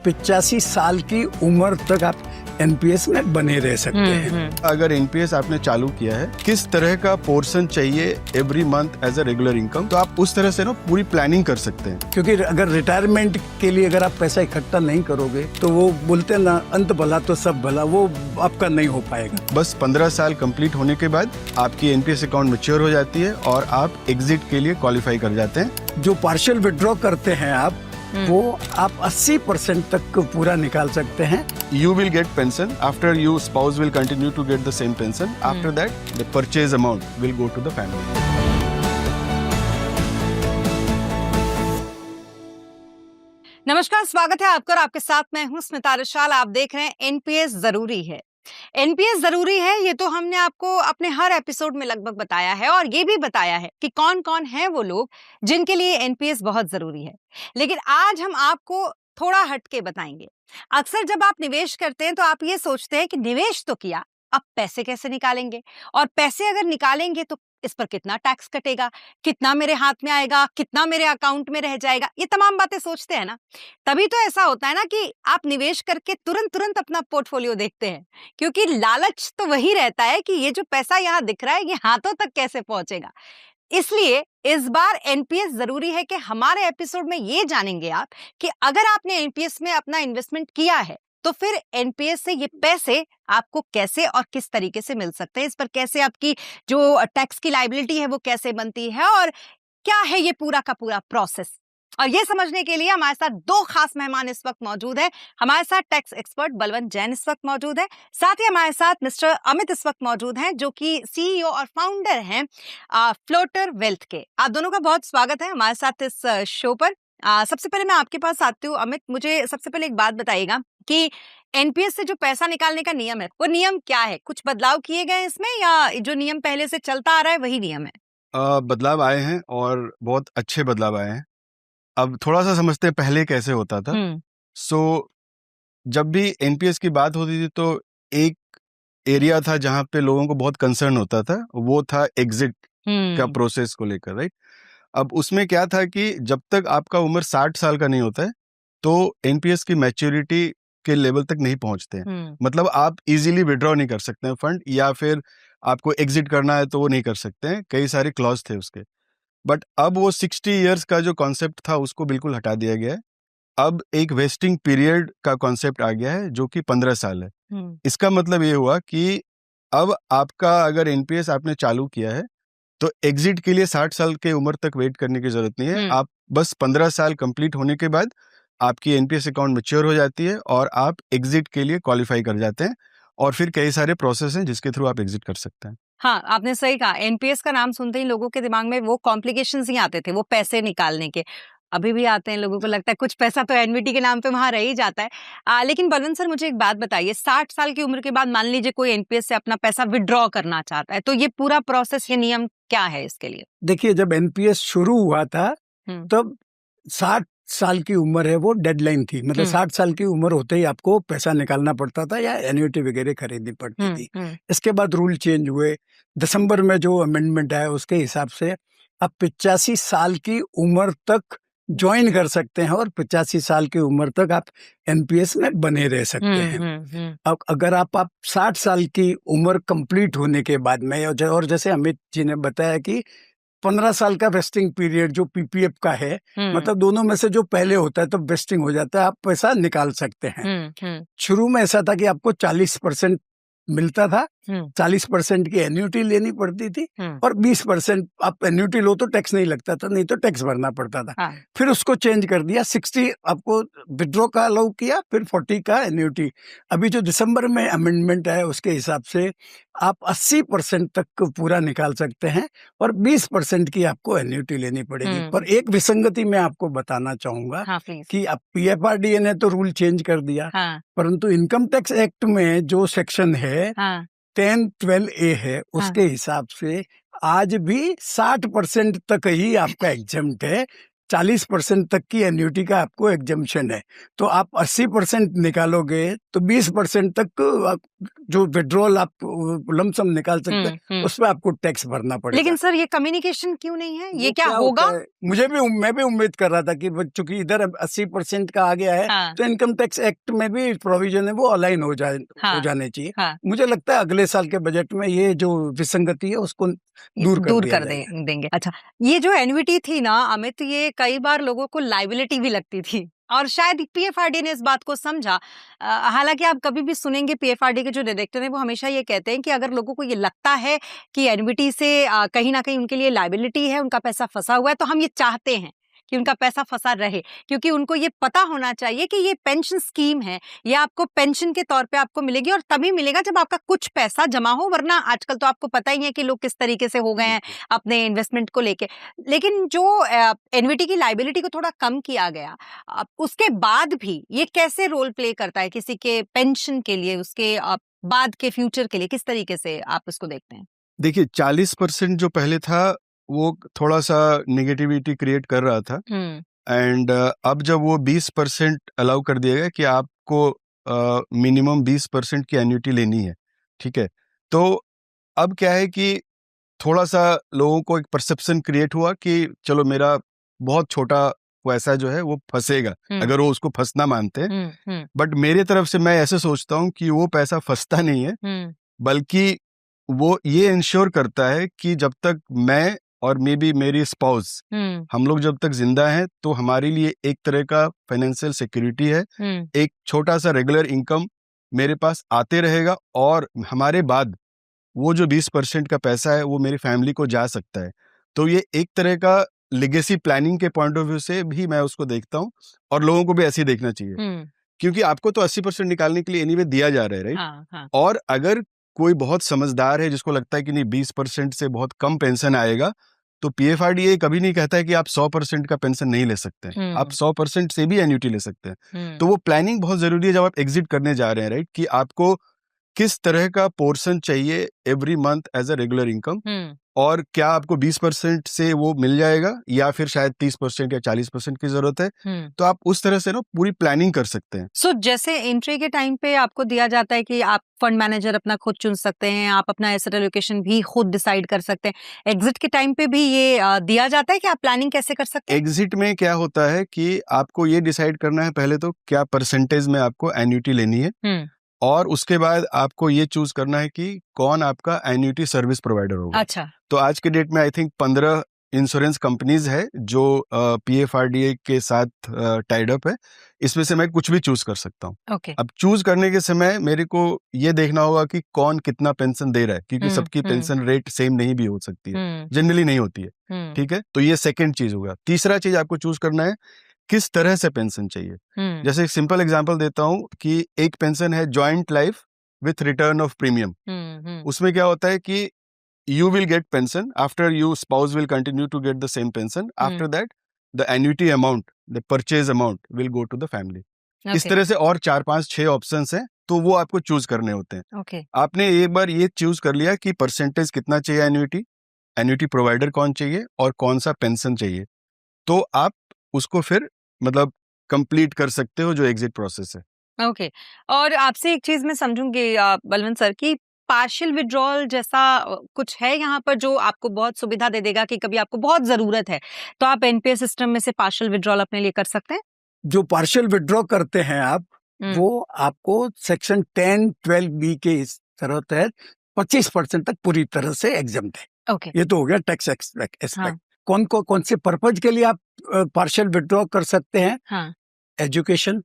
85 साल की उम्र तक आप एनपीएस में बने रह सकते हैं। अगर एनपीएस आपने चालू किया है, किस तरह का पोर्शन चाहिए every month as a regular income, तो आप उस तरह से ना पूरी प्लानिंग कर सकते हैं। क्योंकि अगर रिटायरमेंट के लिए अगर आप पैसा इकट्ठा नहीं करोगे तो वो बोलते हैं ना, अंत भला तो सब भला, वो आपका नहीं हो पाएगा। बस 15 साल कंप्लीट होने के बाद आपकी एनपीएस अकाउंट मैच्योर हो जाती है और आप एग्जिट के लिए क्वालिफाई कर जाते हैं। जो पार्शियल विड्रॉ करते हैं आप, वो आप 80% तक पूरा निकाल सकते हैं। You will get pension after your spouse will continue to get the same pension. After that, the purchase amount will go to the family. नमस्कार, स्वागत है आपका और आपके साथ मैं हूं स्मिता रशाल। आप देख रहे हैं एनपीएस जरूरी है। एनपीएस जरूरी है, ये तो हमने आपको अपने हर एपिसोड में लगभग बताया है और ये भी बताया है कि कौन कौन है वो लोग जिनके लिए एनपीएस बहुत जरूरी है। लेकिन आज हम आपको थोड़ा हटके बताएंगे। अक्सर जब आप निवेश करते हैं तो आप ये सोचते हैं कि निवेश तो किया, अब पैसे कैसे निकालेंगे, और पैसे अगर निकालेंगे तो इस पर कितना टैक्स कटेगा, कितना मेरे हाथ में आएगा, कितना मेरे अकाउंट में रह जाएगा, ये तमाम बातें सोचते हैं ना। तभी तो ऐसा होता है ना कि आप निवेश करके तुरंत अपना पोर्टफोलियो देखते हैं, क्योंकि लालच तो वही रहता है कि ये जो पैसा यहाँ दिख रहा है ये हाथों तक कैसे पहुंचेगा। इसलिए इस बार एनपीएस जरूरी है कि हमारे एपिसोड में ये जानेंगे आप कि अगर आपने एनपीएस में अपना इन्वेस्टमेंट किया है तो फिर एनपीएस से ये पैसे आपको कैसे और किस तरीके से मिल सकते हैं, इस पर कैसे आपकी जो टैक्स की लायबिलिटी है वो कैसे बनती है और क्या है ये पूरा का पूरा प्रोसेस। और ये समझने के लिए हमारे साथ दो खास मेहमान इस वक्त मौजूद हैं। हमारे साथ टैक्स एक्सपर्ट बलवंत जैन इस वक्त मौजूद है, साथ ही हमारे साथ मिस्टर अमित इस वक्त मौजूद हैं जो कि सीईओ और फाउंडर हैं फ्लोटर वेल्थ के। आप दोनों का बहुत स्वागत है हमारे साथ इस शो पर। सबसे पहले मैं आपके पास आती हूँ अमित, मुझे सबसे पहले एक बात बताइएगा कि एनपीएस से जो पैसा निकालने का नियम है वो नियम क्या है, कुछ बदलाव किए गए इसमें या जो नियम पहले से चलता आ रहा है वही नियम है? बदलाव आए हैं और बहुत अच्छे बदलाव आए हैं। अब थोड़ा सा समझते हैं पहले कैसे होता था। जब भी एनपीएस की बात होती थी तो एक एरिया था जहां पे लोगों को बहुत कंसर्न होता था, वो था एग्जिट का प्रोसेस को लेकर, राइट। अब उसमें क्या था कि जब तक आपका उम्र 60 साल का नहीं होता है तो एनपीएस की मैच्योरिटी के लेवल तक नहीं पहुंचते हैं। मतलब आप इजीली विड्रॉ नहीं कर सकते हैं फंड, या फिर आपको एग्जिट करना है तो वो नहीं कर सकते हैं, कई सारे क्लॉज थे उसके। बट अब वो 60 इयर्स का जो कॉन्सेप्ट था उसको बिल्कुल हटा दिया गया है। अब एक वेस्टिंग पीरियड का कॉन्सेप्ट आ गया है जो कि 15 साल है। इसका मतलब ये हुआ कि अब आपका अगर एनपीएस आपने चालू किया है तो एग्जिट के लिए 60 साल के उम्र तक वेट करने की जरूरत नहीं है। आप बस 15 साल कंप्लीट होने के बाद आपकी एनपीएस अकाउंट मैच्योर हो जाती है और आप एग्जिट के लिए क्वालिफाई कर जाते हैं, और फिर कई सारे प्रोसेस हैं जिसके थ्रू आप एग्जिट कर सकते हैं। हाँ, आपने सही कहा। एनपीएस का नाम सुनते ही लोगों के दिमाग में वो कॉम्प्लिकेशंस ही आते थे, वो पैसे निकालने के। अभी भी आते हैं, लोगों को लगता है कुछ पैसा तो एनवीटी के नाम पे वहां रह ही जाता है। लेकिन बलवंत सर, मुझे एक बात बताइए, 60 साल की उम्र के बाद मान लीजिए कोई एनपीएस से अपना पैसा विड्रॉ करना चाहता है, तो ये पूरा प्रोसेस, ये नियम क्या है इसके लिए? देखिए, जब एनपीएस शुरू हुआ था तब 60 साल की उम्र है वो डेडलाइन थी। मतलब 60 साल की उम्र होते ही आपको पैसा निकालना पड़ता था या एन्युटी वगैरह खरीदनी पड़ती थी। इसके बाद रूल चेंज हुए। दिसंबर में जो अमेंडमेंट आया उसके हिसाब से अब 85 साल की उम्र तक ज्वाइन कर सकते हैं और 85 साल की उम्र तक आप एनपीएस में बने रह सकते हैं। अब अगर आप 60 साल की उम्र कंप्लीट होने के बाद में, और जैसे अमित जी ने बताया कि 15 साल का वेस्टिंग पीरियड जो पीपीएफ का है, मतलब दोनों में से जो पहले होता है तब वेस्टिंग हो जाता है, आप पैसा निकाल सकते हैं। शुरू में ऐसा था कि आपको 40% मिलता था, 40% की एन्युटी लेनी पड़ती थी और 20% आप एन्युटी लो तो टैक्स नहीं लगता था, नहीं तो टैक्स भरना पड़ता था। फिर उसको चेंज कर दिया, 60 आपको विड्रॉ का अलाउ किया, फिर 40 का एन्युटी। अभी जो दिसंबर में अमेंडमेंट है उसके हिसाब से आप 80% तक पूरा निकाल सकते हैं और 20% की आपको एन्युटी लेनी पड़ेगी। पर एक विसंगति मैं आपको बताना चाहूंगा कि अब पीएफआरडीए ने तो रूल चेंज कर दिया, परंतु इनकम टैक्स एक्ट में जो सेक्शन है 10(12)A है, उसके हिसाब से आज भी 60% तक ही आपका एग्जम्प्ट है। 40% तक की एन्युटी का आपको एग्जम्पशन है। तो आप 80% निकालोगे तो 20% तक जो विड्रॉल आप लमसम निकाल सकते हैं उस पर आपको टैक्स भरना पड़ेगा। लेकिन सर ये कम्युनिकेशन क्यों नहीं है, ये क्या होगा? मैं भी उम्मीद कर रहा था कि चूंकि इधर 80% का आ गया है तो इनकम टैक्स एक्ट में भी प्रोविजन है वो अलाइन हो जाने चाहिए। मुझे लगता है अगले साल के बजट में ये जो विसंगति है उसको दूर कर देंगे। अच्छा, ये जो एन्युटी थी ना अमित, ये कई बार लोगों को लायबिलिटी भी लगती थी और शायद पीएफआरडी ने इस बात को समझा। हालांकि आप कभी भी सुनेंगे पीएफआरडी के जो डायरेक्टर हैं वो हमेशा ये कहते हैं कि अगर लोगों को ये लगता है कि एन्युटी से कहीं ना कहीं उनके लिए लायबिलिटी है, उनका पैसा फंसा हुआ है, तो हम ये चाहते हैं कि उनका पैसा फंसा रहे, क्योंकि उनको ये पता होना चाहिए कि ये पेंशन स्कीम है, ये आपको पेंशन के तौर पे आपको मिलेगी और तभी मिलेगा जब आपका कुछ पैसा जमा हो, वरना आजकल तो आपको पता ही है कि लोग किस तरीके से हो गए हैं अपने इन्वेस्टमेंट को लेके। लेकिन जो एन्युटी की लायबिलिटी को थोड़ा कम किया गया, उसके बाद भी ये कैसे रोल प्ले करता है किसी के पेंशन के लिए, उसके बाद के फ्यूचर के लिए, किस तरीके से आप इसको देखते हैं? देखिए 40% जो पहले था वो थोड़ा सा नेगेटिविटी क्रिएट कर रहा था एंड अब जब वो 20% अलाउ कर दिया गया कि आपको मिनिमम 20% की एन्युटी लेनी है, ठीक है, तो अब क्या है कि थोड़ा सा लोगों को एक परसेप्शन क्रिएट हुआ कि चलो मेरा बहुत छोटा पैसा जो है वो फंसेगा अगर वो उसको फंसना मानते हैं। बट मेरे तरफ से मैं ऐसे सोचता हूँ कि वो पैसा फंसता नहीं है, बल्कि वो ये इंश्योर करता है कि जब तक मैं और मे बी मेरी स्पाउस हम लोग जब तक जिंदा हैं तो हमारे लिए एक तरह का फाइनेंशियल सिक्योरिटी है, एक छोटा सा रेगुलर इनकम मेरे पास आते रहेगा और हमारे बाद वो जो 20% का पैसा है वो मेरी फैमिली को जा सकता है। तो ये एक तरह का लेगेसी प्लानिंग के पॉइंट ऑफ व्यू से भी मैं उसको देखता हूँ और लोगों को भी ऐसे ही देखना चाहिए, क्योंकि आपको तो 80% निकालने के लिए एनीवे दिया जा रहा है, राइट? और अगर कोई बहुत समझदार है जिसको लगता है कि नहीं 20% से बहुत कम पेंशन आएगा, तो पीएफआरडीए कभी नहीं कहता है कि आप 100% का पेंशन नहीं ले सकते हैं, आप 100% से भी एन्युटी ले सकते हैं। तो वो प्लानिंग बहुत जरूरी है जब आप एग्जिट करने जा रहे हैं, राइट? कि आपको किस तरह का पोर्शन चाहिए every month as a regular income, और क्या आपको 20% से वो मिल जाएगा या फिर शायद 30% या 40% की जरूरत है। तो आप उस तरह से ना पूरी प्लानिंग कर सकते हैं। सो जैसे एंट्री के टाइम पे आपको दिया जाता है कि आप फंड मैनेजर अपना खुद चुन सकते हैं, आप अपना एसेट एलोकेशन भी खुद डिसाइड कर सकते हैं, एग्जिट के टाइम पे भी ये दिया जाता है कि आप प्लानिंग कैसे कर सकते हैं? एग्जिट में क्या होता है कि आपको ये डिसाइड करना है पहले तो क्या परसेंटेज में आपको एन्युटी लेनी है, और उसके बाद आपको ये चूज करना है कि कौन आपका एन्युटी सर्विस प्रोवाइडर होगा। अच्छा। तो आज के डेट में आई थिंक 15 इंश्योरेंस कंपनीज है जो पीएफआरडीए के साथ टाइड अप है। इसमें से मैं कुछ भी चूज कर सकता हूँ। Okay. अब चूज करने के समय मेरे को ये देखना होगा कि कौन कितना पेंशन दे रहा है, क्योंकि सबकी पेंशन रेट सेम नहीं भी हो सकती है, जनरली नहीं होती है, ठीक है? तो ये सेकेंड चीज होगा। तीसरा चीज आपको चूज करना है किस तरह से पेंशन चाहिए। जैसे एक सिंपल एग्जांपल देता हूं कि एक पेंशन है joint life with return of premium. उसमें क्या होता है कि you will get pension after your spouse will continue to get the same pension. After that the annuity amount, the purchase amount will go to the family. इस तरह से और 4 5 6 options हैं, तो वो आपको चूज करने होते हैं। आपने एक बार ये चूज कर लिया कि परसेंटेज कितना चाहिए एन्युटी प्रोवाइडर कौन चाहिए और कौन सा पेंशन चाहिए, तो आप उसको फिर मतलब कंप्लीट कर सकते हो जो एग्जिट प्रोसेस है। ओके। और आपसे एक चीज मैं समझूंगी बलवंत सर की, पार्शियल विड्रॉल जैसा कुछ है यहाँ पर जो आपको बहुत सुविधा दे देगा कि कभी आपको बहुत जरूरत है तो आप एनपीएस सिस्टम में से पार्शियल विड्रॉल अपने लिए कर सकते हैं? जो पार्शियल विड्रॉ करते हैं आप, वो आपको सेक्शन 10(12)(b) के इस तरह तहत 25% तक पूरी तरह से एग्जम्प्ट है। Okay. ये तो हो गया टैक्स एस्पेक्ट। कौन से पर्पज के लिए आप पार्शियल विड्रॉ कर सकते हैं? Education,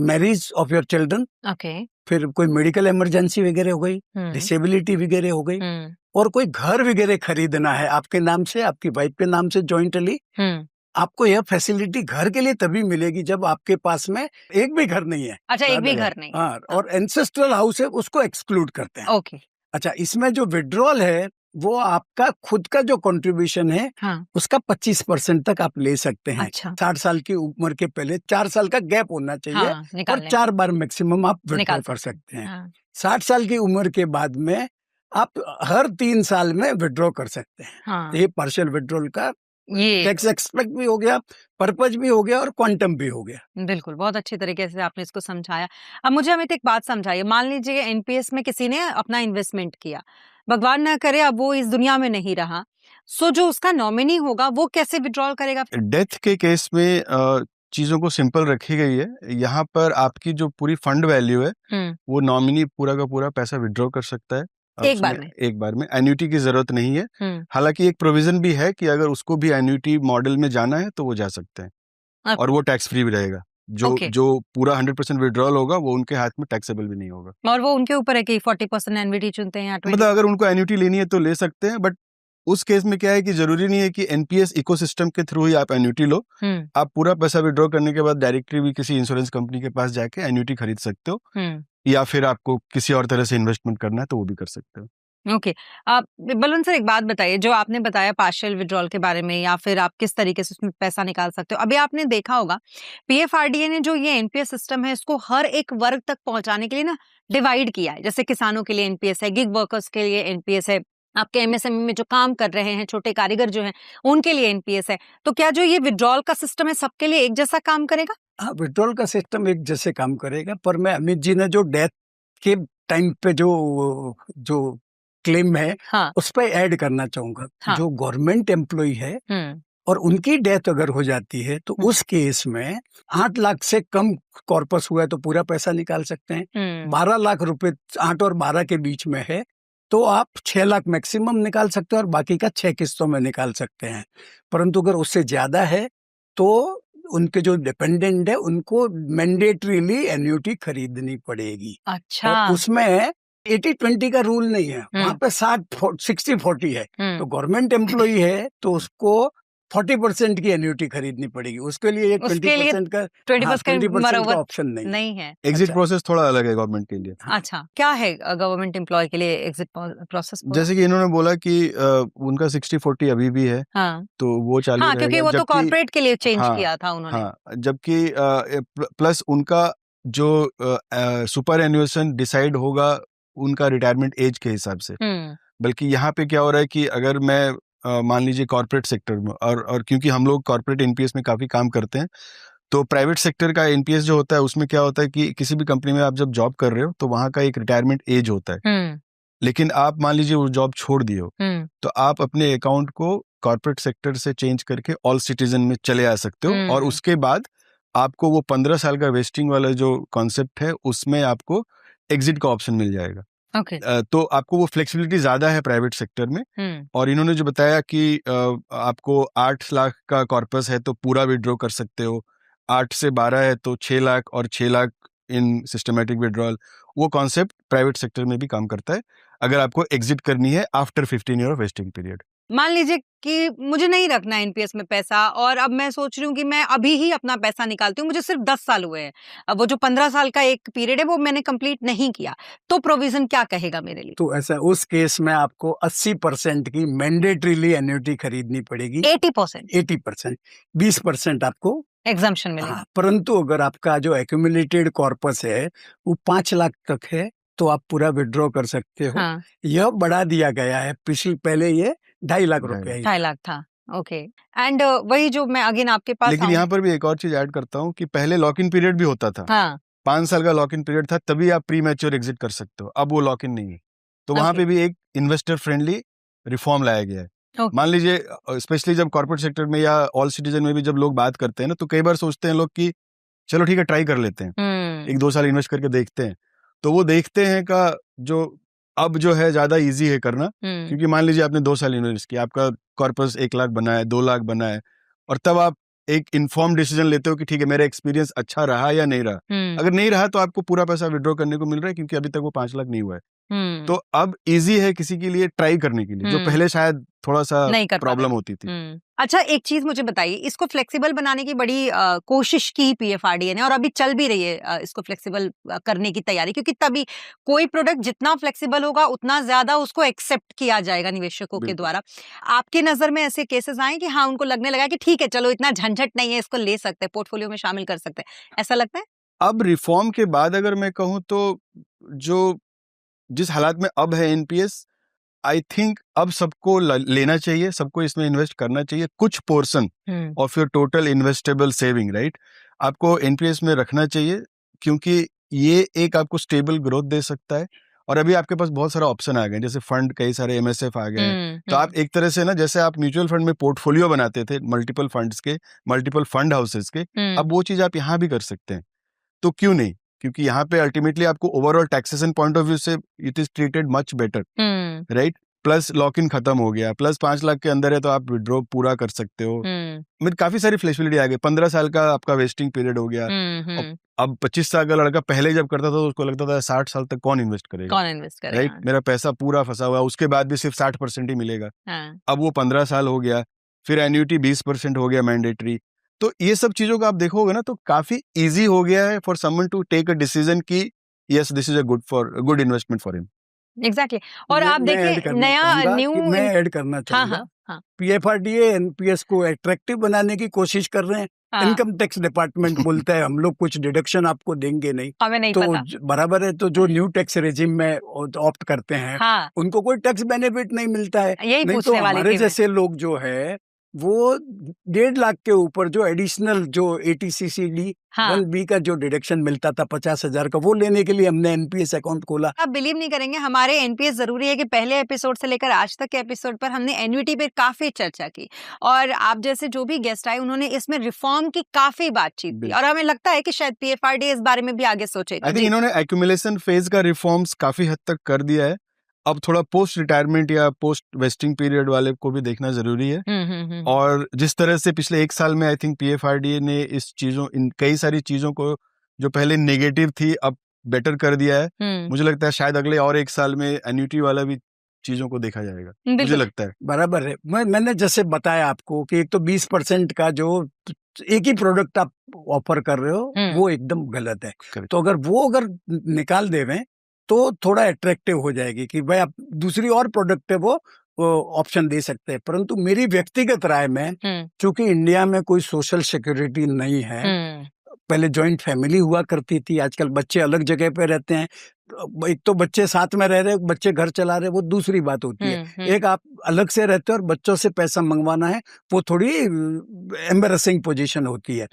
marriage of your children, फिर कोई मेडिकल इमरजेंसी वगैरह हो गई, डिसेबिलिटी वगैरह हो गई, और कोई घर वगैरह खरीदना है आपके नाम से, आपकी वाइफ के नाम से जॉइंटली। आपको यह फैसिलिटी घर के लिए तभी मिलेगी जब आपके पास में एक भी घर नहीं है। अच्छा, एक भी घर नहीं। हाँ, और एंसेस्ट्रल हाउस है उसको एक्सक्लूड करते हैं। ओके। अच्छा, इसमें जो विड्रॉल है वो आपका खुद का जो कंट्रीब्यूशन है, उसका 25% तक आप ले सकते हैं। अच्छा। 60 साल की उम्र के पहले 4 साल का गैप होना चाहिए, और 4 बार मैक्सिमम आप विड्रॉ कर सकते हैं। 60 साल की उम्र के बाद में आप हर 3 साल में विड्रॉ कर सकते हैं। ये पार्शियल विड्रॉल का ये टैक्स एक्सपेक्ट भी हो गया, पर्पज भी हो गया और क्वांटम भी हो गया। बिल्कुल, बहुत अच्छी तरीके से आपने इसको समझाया। अब मुझे अमित एक बात समझाइए, मान लीजिए एनपीएस में किसी ने अपना इन्वेस्टमेंट किया, भगवान ना करे अब वो इस दुनिया में नहीं रहा, सो जो उसका नॉमिनी होगा वो कैसे विड्रॉल करेगा? डेथ के केस में चीजों को सिंपल रखी गई है। यहाँ पर आपकी जो पूरी फंड वैल्यू है वो नॉमिनी पूरा का पूरा पैसा विड्रॉ कर सकता है एक बार में। एक बार में एन्युटी की जरूरत नहीं है। हालांकि एक प्रोविजन भी है कि अगर उसको भी एन्युटी मॉडल में जाना है तो वो जा सकते हैं और वो टैक्स फ्री भी रहेगा। जो पूरा 100% विड्रॉल होगा वो उनके हाथ में टैक्सेबल भी नहीं होगा। और वो उनके ऊपर है कि 40% एन्युटी चुनते हैं या 20%। मतलब अगर उनको एन्युटी लेनी है तो ले सकते हैं, बट उस केस में क्या है कि जरूरी नहीं है कि एनपीएस इकोसिस्टम के थ्रू ही आप एन्युटी लो। आप पूरा पैसा विड्रॉ करने के बाद डायरेक्टली भी किसी इंश्योरेंस कंपनी के पास जाके एन्युटी खरीद सकते हो, या फिर आपको किसी और तरह से इन्वेस्टमेंट करना है तो वो भी कर सकते हो। ओके, आप बलवंत सर एक बात बताइए, जो आपने बताया पार्शियल विड्रॉल के बारे में या फिर आप किस तरीके से उसमें पैसा निकाल सकते हो, अभी आपने देखा होगा पीएफआरडीए ने जो ये एनपीएस सिस्टम है इसको हर एक वर्ग तक पहुंचाने के लिए ना डिवाइड किया है। जैसे किसानों के लिए एनपीएस है, गिग वर्कर्स के लिए एनपीएस है, आपके एमएसएमई में जो काम कर रहे हैं छोटे कारीगर जो हैं उनके लिए एनपीएस है। तो क्या जो ये विड्रॉल का सिस्टम है सबके लिए एक जैसा काम करेगा? हाँ, विड्रॉल का सिस्टम एक जैसे काम करेगा, पर मैं अमित जी ने जो डेथ के टाइम पे जो क्लेम है उस पर ऐड करना चाहूंगा। जो गवर्नमेंट एम्प्लॉय है और उनकी डेथ अगर हो जाती है तो उस केस में 8 लाख से कम कॉर्पस हुआ है तो पूरा पैसा निकाल सकते हैं। 12 लाख रुपए 8 और 12 के बीच में है तो आप 6 लाख मैक्सिमम निकाल सकते हैं और बाकी का 6 किस्तों में निकाल सकते हैं। परंतु अगर उससे ज्यादा है तो उनके जो डिपेंडेंट है उनको मैंडेटरीली एन्युटी खरीदनी पड़ेगी। अच्छा। और उसमें 80-20 का रूल नहीं है, वहाँ पे 60-40 है। तो गवर्नमेंट एम्प्लॉई है तो उसको 40% की एन्युटी खरीदनी पड़ेगी, उसके लिए 20% का 20% का ऑप्शन नहीं है। एग्जिट प्रोसेस थोड़ा अलग है गवर्नमेंट के लिए। अच्छा, क्या है गवर्नमेंट एम्प्लॉय के लिए एग्जिट प्रोसेस? जैसे कि इन्होंने बोला कि उनका 60-40 अभी भी है। तो वो चालू रहेगा, क्योंकि वो तो कॉर्पोरेट के लिए चेंज किया था उन्होंने। जबकि प्लस उनका जो सुपर एन्युएशन डिसाइड होगा उनका रिटायरमेंट एज के हिसाब से। बल्कि यहाँ पे क्या हो रहा है कि अगर मैं मान लीजिए कॉर्पोरेट सेक्टर में और क्योंकि हम लोग कॉर्पोरेट एनपीएस में काफी काम करते हैं, तो प्राइवेट सेक्टर का एनपीएस जो होता है उसमें क्या होता है कि किसी भी कंपनी में आप जब जॉब कर रहे हो तो वहां का एक रिटायरमेंट एज होता है। लेकिन आप मान लीजिए वो जॉब छोड़ दिए हो तो आप अपने अकाउंट को कॉर्पोरेट सेक्टर से चेंज करके ऑल सिटीजन में चले आ सकते हो और उसके बाद आपको वो 15 साल का वेस्टिंग वाला जो कॉन्सेप्ट है उसमें आपको एग्जिट का ऑप्शन मिल जाएगा। तो आपको वो फ्लेक्सिबिलिटी ज्यादा है प्राइवेट सेक्टर में। और इन्होंने जो बताया कि आपको 8 लाख का कॉर्पस है तो पूरा विड्रॉ कर सकते हो, 8 से 12 है तो 6 लाख और 6 लाख इन सिस्टमैटिक विड्रॉल, वो कॉन्सेप्ट प्राइवेट सेक्टर में भी काम करता है अगर आपको एग्जिट करनी है after 15 year of vesting period. मान लीजिए कि मुझे नहीं रखना है एनपीएस में पैसा और अब मैं सोच रही हूँ कि मैं अभी ही अपना पैसा निकालती हूँ, मुझे सिर्फ 10 साल हुए हैं, अब वो जो 15 साल का एक पीरियड है वो मैंने कंप्लीट नहीं किया, तो प्रोविजन क्या कहेगा मेरे लिए? तो ऐसा उस केस में आपको 80% की मैंडेटरीली एन्युटी खरीदनी पड़ेगी। 80%? 20% आपको एग्जम्पशन मिलेगा। परंतु अगर आपका जो एक्यूमुलेटेड कॉर्पस है वो 5 लाख तक है तो आप पूरा विड्रॉ कर सकते हो। यह बढ़ा दिया गया है, पहले ये 2.5 लाख रुपए 2.5 लाख था। ओके, एंड वही जो मैं अगेन आपके पास, लेकिन यहाँ पर भी एक और चीज ऐड करता हूँ कि पहले लॉक इन पीरियड भी होता था। 5 साल का लॉक इन पीरियड था, तभी आप प्री मैच्योर एग्जिट कर सकते हो, अब वो लॉक इन नहीं है। तो वहां पे भी एक इन्वेस्टर फ्रेंडली रिफॉर्म लाया गया है। मान लीजिए स्पेशली जब कॉर्पोरेट सेक्टर में या ऑल सिटीजन में भी जब लोग बात करते हैं ना तो कई बार सोचते हैं लोग कि चलो ठीक है ट्राई कर लेते हैं, 1-2 साल इन्वेस्ट करके देखते हैं। तो वो देखते हैं का जो अब जो है ज्यादा इजी है करना, क्योंकि मान लीजिए आपने 2 साल इन्वेस्ट किया, आपका कॉर्पस 1 लाख बना है, 2 लाख बना है, और तब आप एक इन्फॉर्म डिसीजन लेते हो कि ठीक है मेरा एक्सपीरियंस अच्छा रहा या नहीं रहा। अगर नहीं रहा तो आपको पूरा पैसा विड्रॉ करने को मिल रहा है क्योंकि अभी तक वो 5 लाख नहीं हुआ है। तो अब इजी है किसी के लिए ट्राई करने के लिए, जो पहले शायद थोड़ा सा प्रॉब्लम होती थी। अच्छा, एक चीज मुझे बताइए, इसको फ्लेक्सिबल बनाने की बड़ी कोशिश की पीएफआरडीए ने और अभी चल भी रही है इसको फ्लेक्सिबल करने की तैयारी, क्योंकि तभी कोई प्रोडक्ट जितना फ्लेक्सिबल होगा उतना ज्यादा उसको एक्सेप्ट किया जाएगा निवेशकों के द्वारा। आपकी नजर में ऐसे केसेस आए कि हाँ उनको लगने लगा कि ठीक है चलो इतना झंझट नहीं है, इसको ले सकते हैं, पोर्टफोलियो में शामिल कर सकते हैं, ऐसा लगता है? अब रिफॉर्म के बाद अगर मैं कहूँ तो जो जिस हालात में अब है एनपीएस, आई थिंक अब सबको लेना चाहिए, सबको इसमें इन्वेस्ट करना चाहिए, कुछ portion of your total investable saving, right, आपको एनपीएस में रखना चाहिए, क्योंकि ये एक आपको स्टेबल ग्रोथ दे सकता है। और अभी आपके पास बहुत सारा ऑप्शन आ गए, जैसे फंड, कई सारे एमएसएफ आ गए हैं, तो आप एक तरह से ना, जैसे आप म्यूचुअल फंड में पोर्टफोलियो बनाते थे मल्टीपल फंड्स के, मल्टीपल फंड हाउसेस के, अब वो चीज आप यहाँ भी कर सकते हैं। तो क्यों नहीं, क्योंकि यहाँ पे अल्टीमेटली आपको overall taxation point of view से it is treated much better, right, plus lock in खत्म हो गया, प्लस 5 लाख के अंदर है तो आप विड्रॉ पूरा कर सकते हो, मतलब काफी सारी फ्लेक्सिबिलिटी आ गई। 15 साल का आपका वेस्टिंग पीरियड हो गया। अब 25 साल का लड़का पहले जब करता था तो उसको लगता था 60 साल तक कौन इन्वेस्ट करेगा, राइट, मेरा पैसा पूरा फंसा हुआ, उसके बाद भी सिर्फ 60% ही मिलेगा। अब वो 15 साल हो गया, फिर एन्युटी 20% हो गया मैंडेटरी। तो ये सब चीजों को आप देखोगे ना, तो काफी इजी हो गया है for someone to take a decision कि yes this is a good investment for him. Exactly. और आप देखिए नया न्यू, मैं ऐड करना चाहूंगा, पीएफआरडीए एनपीएस को अट्रैक्टिव बनाने की कोशिश कर रहे हैं। इनकम टैक्स डिपार्टमेंट बोलता है हम लोग कुछ डिडक्शन आपको देंगे नहीं, हमें नहीं तो पता। बराबर है, तो जो न्यू टैक्स रेजिम में ऑप्ट करते हैं उनको कोई टैक्स बेनिफिट नहीं मिलता है। नहीं तो हमारे जैसे लोग जो है वो 1.5 लाख के ऊपर जो एडिशनल जो ATCCD 1B का जो डिडक्शन मिलता था 50,000 का, वो लेने के लिए हमने एनपीएस अकाउंट खोला। आप बिलीव नहीं करेंगे, हमारे एनपीएस जरूरी है कि पहले एपिसोड से लेकर आज तक के एपिसोड पर हमने एन्युटी पे काफी चर्चा की, और आप जैसे जो भी गेस्ट आए उन्होंने इसमें रिफॉर्म की काफी बातचीत की, और हमें लगता है कि शायद पीएफआरडीए इस बारे में भी आगे सोचे। आई थिंक इन्होंने एक्यूमुलेशन फेज का रिफॉर्म्स काफी हद तक कर दिया है। अब थोड़ा पोस्ट रिटायरमेंट या पोस्ट वेस्टिंग पीरियड वाले को भी देखना जरूरी है। और जिस तरह से पिछले 1 साल में आई थिंक पीएफआरडीए ने इन कई सारी चीजों को जो पहले नेगेटिव थी अब बेटर कर दिया है। मुझे लगता है शायद अगले और 1 साल में एन्युटी वाला भी चीजों को देखा जाएगा, मुझे लगता है। बराबर है। मैंने जैसे बताया आपको कि एक तो 20% का जो एक ही प्रोडक्ट आप ऑफर कर रहे हो वो एकदम गलत है। तो अगर निकाल देवें तो थोड़ा अट्रैक्टिव हो जाएगी कि भाई आप दूसरी और प्रोडक्ट है वो ऑप्शन दे सकते हैं। परंतु मेरी व्यक्तिगत राय में, चूंकि इंडिया में कोई सोशल सिक्योरिटी नहीं है, पहले जॉइंट फैमिली हुआ करती थी, आजकल बच्चे अलग जगह पे रहते हैं। एक तो बच्चे साथ में रह रहे, बच्चे घर चला रहे, वो दूसरी बात होती है। एक आप अलग से रहते हो और बच्चों से पैसा मंगवाना है, वो थोड़ी एम्बैरेसिंग पोजीशन होती है।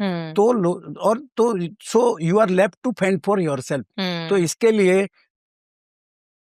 So you are left to fend for yourself. तो इसके लिए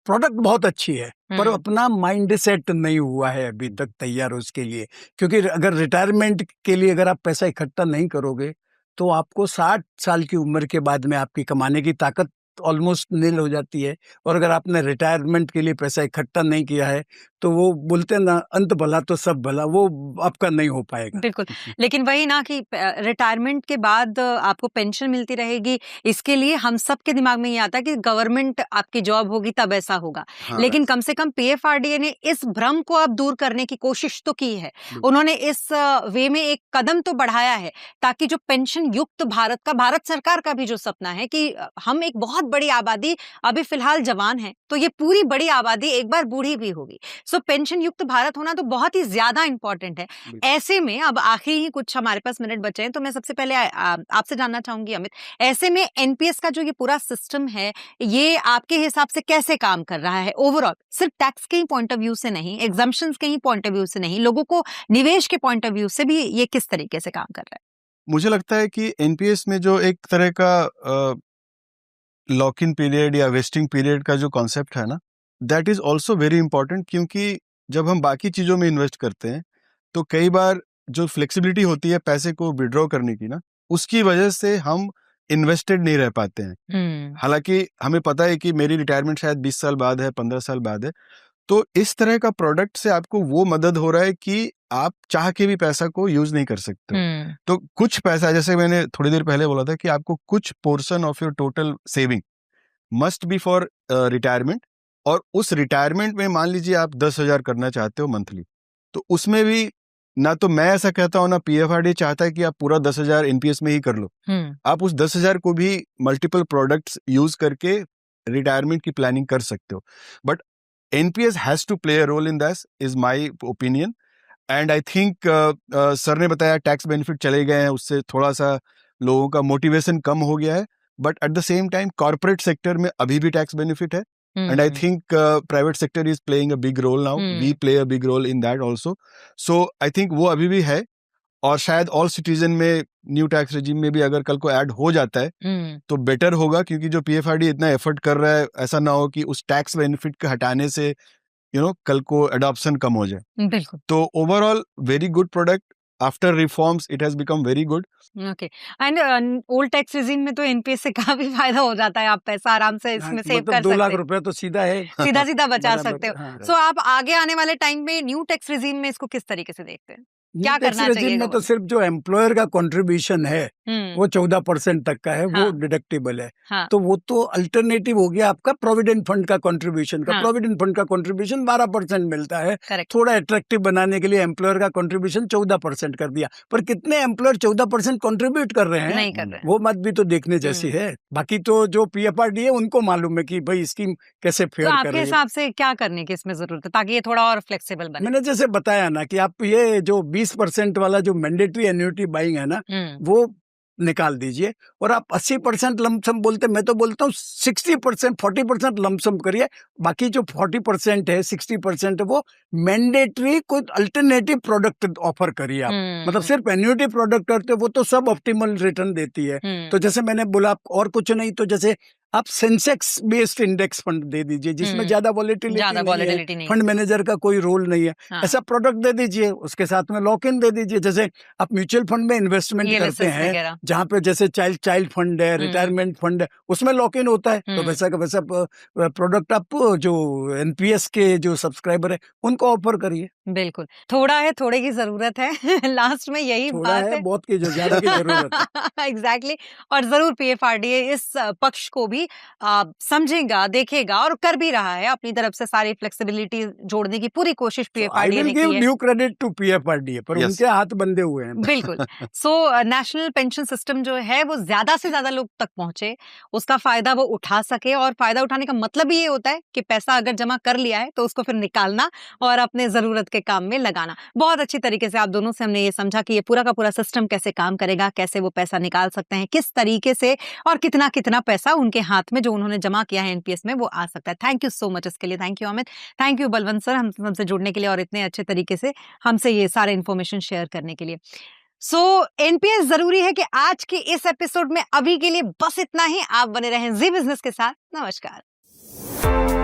प्रोडक्ट बहुत अच्छी है, पर अपना माइंड सेट नहीं हुआ है अभी तक तैयार उसके लिए। क्योंकि अगर रिटायरमेंट के लिए अगर आप पैसा इकट्ठा नहीं करोगे तो आपको 60 साल की उम्र के बाद में आपकी कमाने की ताकत ऑलमोस्ट नील हो जाती है। और अगर आपने रिटायरमेंट के लिए पैसा इकट्ठा नहीं किया है तो वो बोलते ना, अंत भला तो सब भला, वो आपका नहीं हो पाएगा। बिल्कुल। लेकिन वही ना कि रिटायरमेंट के बाद आपको पेंशन मिलती रहेगी, इसके लिए हम सब के दिमाग में ये आता है कि गवर्नमेंट आपकी जॉब होगी तब ऐसा होगा। लेकिन कम से कम पीएफआरडीए ने इस भ्रम को अब दूर करने की कोशिश तो की है। उन्होंने इस वे में एक कदम तो बढ़ाया है, ताकि जो पेंशन युक्त भारत का, भारत सरकार का भी जो सपना है कि हम एक बहुत बड़ी आबादी अभी फिलहाल जवान है, तो ये पूरी बड़ी आबादी एक बार बूढ़ी भी होगी। सो पेंशन युक्त भारत होना तो बहुत ही ज्यादा इंपॉर्टेंट है। ऐसे में अब आखिरी ही कुछ हमारे पास मिनट बचे हैं, तो मैं सबसे पहले आपसे जानना चाहूंगी अमित, ऐसे में एनपीएस का जो ये पूरा सिस्टम है, ये आपके हिसाब से कैसे काम कर रहा है ओवरऑल? सिर्फ टैक्स के ही पॉइंट ऑफ व्यू से नहीं, एग्जम्पशंस के ही पॉइंट ऑफ व्यू से नहीं, लोगों को निवेश के पॉइंट ऑफ व्यू से भी ये किस तरीके से काम कर रहा है? मुझे लगता है कि एनपीएस में जो एक तरह का लॉक इन पीरियड या वेस्टिंग पीरियड का जो कॉन्सेप्ट है ना, that is also very important. क्योंकि जब हम बाकी चीजों में इन्वेस्ट करते हैं तो कई बार जो फ्लेक्सिबिलिटी होती है पैसे को विड्रॉ करने की ना, उसकी वजह से हम इन्वेस्टेड नहीं रह पाते हैं। हालांकि हमें पता है कि मेरी रिटायरमेंट शायद 20 साल बाद है, 15 साल बाद है, तो इस तरह का प्रोडक्ट से आपको वो मदद हो रहा है कि आप चाह के भी पैसा को यूज नहीं कर सकते। तो कुछ पैसा, जैसे मैंने थोड़ी देर पहले बोला था कि आपको कुछ portion of your total saving must be for retirement, और उस रिटायरमेंट में मान लीजिए आप 10,000 करना चाहते हो मंथली, तो उसमें भी ना तो मैं ऐसा कहता हूं ना पीएफआरडीए चाहता है कि आप पूरा 10,000 एनपीएस में ही कर लो। आप उस 10,000 को भी मल्टीपल प्रोडक्ट्स यूज करके रिटायरमेंट की प्लानिंग कर सकते हो। But NPS has to play a role in this, is my opinion. And I think sir ने बताया टैक्स बेनिफिट चले गए हैं, उससे थोड़ा सा लोगों का मोटिवेशन कम हो गया है। But at the same time corporate sector में अभी भी टैक्स बेनिफिट है, and I think private sector is playing a big role now. We play a big role in that also. So I think वो अभी भी है, और शायद ऑल सिटीजन में न्यू टैक्स रेजिम में भी अगर कल को ऐड हो जाता है तो बेटर होगा, क्योंकि जो पीएफआरडी इतना एफर्ट कर रहा है, ऐसा ना हो कि उस टैक्स बेनिफिट के हटाने से कल को अडॉप्शन कम हो जाए। बिल्कुल। तो overall very good product, after reforms it has become very good. Okay, and old tax regime में तो एनपीएस से काफी फायदा हो जाता है, आप पैसा आराम से इसमें सेव कर सकते हैं। 2 लाख रुपए तो सीधा है, सीधा बचा सकते हो। सो आप आगे आने वाले टाइम में न्यू टैक्स रेजिम में इसको किस तरीके से देखते हैं? क्या करना चाहिए? में तो सिर्फ जो एम्प्लॉयर का कंट्रीब्यूशन है वो 14% तक का है, वो डिडक्टेबल है। तो वो तो अल्टरनेटिव हो गया आपका प्रोविडेंट फंड का कंट्रीब्यूशन का। प्रोविडेंट फंड का कंट्रीब्यूशन 12% मिलता है। थोड़ा अट्रैक्टिव बनाने के लिए एम्प्लॉयर का कंट्रीब्यूशन 14% कर दिया, पर कितने एम्प्लॉयर 14% कंट्रीब्यूट कर रहे हैं? नहीं कर रहे। वो बात भी तो देखने जैसी है। बाकी तो जो पीएफआरडी है उनको मालूम है कि भाई स्कीम कैसे फेयर कर रही है। आपके हिसाब से क्या करने की इसमें जरूरत है ताकि ये थोड़ा और फ्लेक्सिबल बने? मैंने जैसे बताया ना कि आप ये जो 20% वाला जो मैंडेटरी एन्युटी बाइंग है ना, वो निकाल दीजिए, और आप 80% लमसम बोलते, मैं तो बोलता हूँ 60% 40% लमसम करिए। बाकी जो 40% है, 60% है, वो मैंडेटरी कोई अल्टरनेटिव प्रोडक्ट ऑफर करिए आप। मतलब सिर्फ एन्युटी प्रोडक्ट करते वो तो सब ऑप्टिमल रिटर्न देती है। तो जैसे मैंने बोला, आप और कुछ नहीं तो जैसे आप सेंसेक्स बेस्ड इंडेक्स फंड दे दीजिए, जिसमें ज्यादा वॉलेटिलिटी नहीं है, फंड मैनेजर का कोई रोल नहीं है। ऐसा प्रोडक्ट दे दीजिए, उसके साथ में लॉक इन दे दीजिए। जैसे आप म्यूचुअल फंड में इन्वेस्टमेंट करते हैं, जहाँ पे जैसे चाइल्ड फंड है, रिटायरमेंट फंड है, उसमें लॉक इन होता है। तो वैसा का वैसा प्रोडक्ट आप जो एनपीएस के जो सब्सक्राइबर है उनको ऑफर करिए। बिल्कुल, थोड़ा है, थोड़े की जरूरत है। लास्ट में यही बात है, बहुत की जो ज्यादा की जरूरत है। एग्जैक्टली। और जरूर पीएफआरडी इस पक्ष को भी समझेगा, देखेगा और कर भी रहा है अपनी तरफ से। सारी फ्लेक्सिबिलिटी जोड़ने की पूरी कोशिश पीएफआरडी ने की है। ड्यू क्रेडिट टू पीएफआरडी, पर उनके हाथ बंधे हुए हैं। बिल्कुल। सो नेशनल पेंशन सिस्टम जो है वो ज्यादा से ज्यादा लोग तक पहुंचे, उसका फायदा वो उठा सके। और फायदा उठाने का मतलब ही ये होता है कि पैसा अगर जमा कर लिया है तो उसको फिर निकालना और अपने जरूरत के काम में लगाना। बहुत अच्छी तरीके से आप दोनों से हमने ये समझा कि ये पूरा का पूरा सिस्टम कैसे काम करेगा, कैसे वो पैसा निकाल सकते हैं, किस तरीके से, और कितना कितना पैसा उनके हाथ में जो उन्होंने जमा किया है एनपीएस में वो आ सकता है। थैंक यू सो मच इसके लिए। Thank you Amit, thank you Balwant sir, हमसे जुड़ने के लिए और इतने अच्छे तरीके से हमसे ये सारे इन्फॉर्मेशन शेयर करने के लिए। सो एनपीएस जरूरी है कि आज के इस एपिसोड में अभी के लिए बस इतना ही। आप बने रहें जी बिजनेस के साथ। नमस्कार।